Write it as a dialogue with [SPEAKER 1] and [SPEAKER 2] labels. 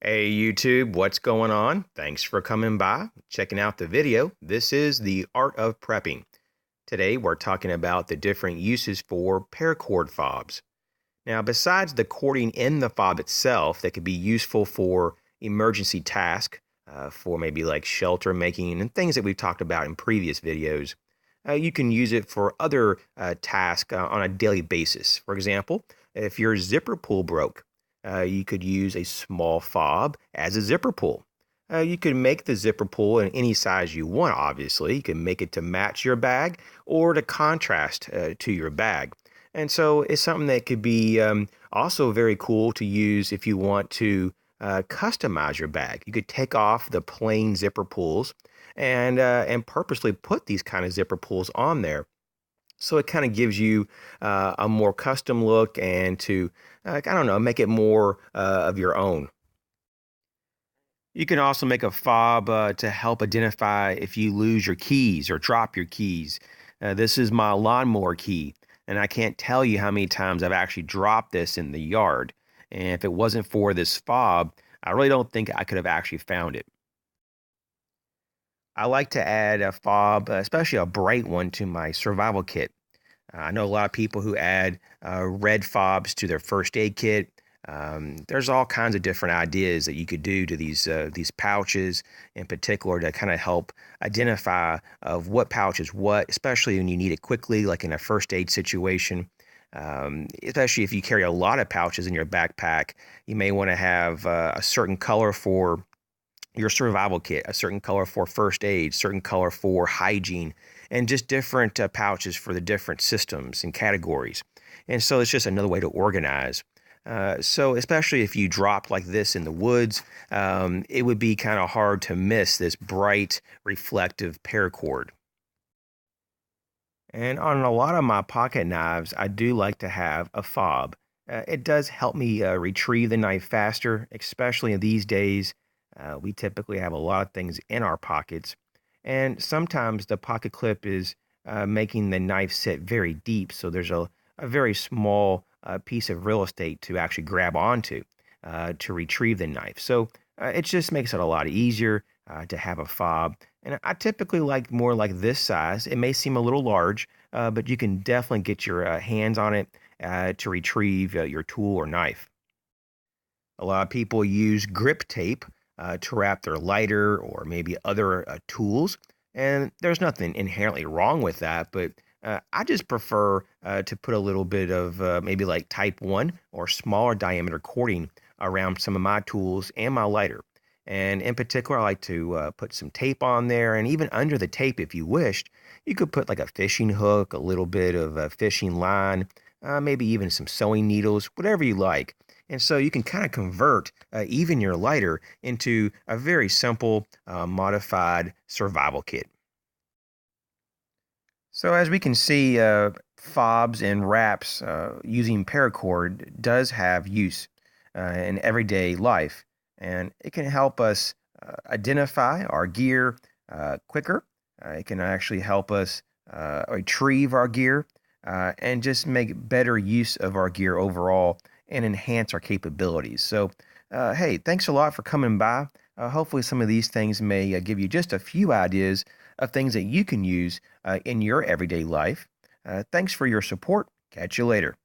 [SPEAKER 1] Hey YouTube, what's going on? Thanks for coming by, checking out the video. This is the art of prepping. Today we're talking about the different uses for paracord fobs. Now, besides the cording in the fob itself that could be useful for emergency tasks, for maybe like shelter making and things that we've talked about in previous videos, you can use it for other tasks on a daily basis. For example, if your zipper pull broke, you could use a small fob as a zipper pull. You can make the zipper pull in any size you want, obviously. You can make it to match your bag or to contrast to your bag. And so it's something that could be also very cool to use if you want to customize your bag. You could take off the plain zipper pulls and purposely put these kind of zipper pulls on there. So it kind of gives you a more custom look and to, I don't know, make it more of your own. You can also make a fob to help identify if you lose your keys or drop your keys. This is my lawnmower key, and I can't tell you how many times I've actually dropped this in the yard. And if it wasn't for this fob, I really don't think I could have actually found it. I like to add a fob, especially a bright one, to my survival kit. I know a lot of people who add red fobs to their first aid kit. There's all kinds of different ideas that you could do to these pouches in particular to kind of help identify of what pouch is what, especially when you need it quickly, like in a first aid situation. Especially if you carry a lot of pouches in your backpack, you may want to have a certain color for your survival kit, a certain color for first aid, certain color for hygiene, and just different pouches for the different systems and categories. And so it's just another way to organize. So especially if you drop like this in the woods, it would be kind of hard to miss this bright, reflective paracord. And on a lot of my pocket knives, I do like to have a fob. It does help me retrieve the knife faster, especially in these days. We typically have a lot of things in our pockets, and sometimes the pocket clip is making the knife sit very deep, so there's a very small piece of real estate to actually grab onto to retrieve the knife. So it just makes it a lot easier to have a fob. And I typically like more like this size. It may seem a little large, but you can definitely get your hands on it to retrieve your tool or knife. A lot of people use grip tape to wrap their lighter or maybe other tools, and there's nothing inherently wrong with that, but I just prefer to put a little bit of maybe like type 1 or smaller diameter cording around some of my tools and my lighter. And in particular, I like to put some tape on there, and even under the tape, if you wished, you could put like a fishing hook, a little bit of a fishing line, maybe even some sewing needles, whatever you like. And so you can kind of convert even your lighter into a very simple modified survival kit. So as we can see, fobs and wraps using paracord does have use in everyday life, and it can help us identify our gear quicker. It can actually help us retrieve our gear and just make better use of our gear overall and enhance our capabilities. So, hey, thanks a lot for coming by. Hopefully, some of these things may give you just a few ideas of things that you can use in your everyday life. Thanks for your support. Catch you later.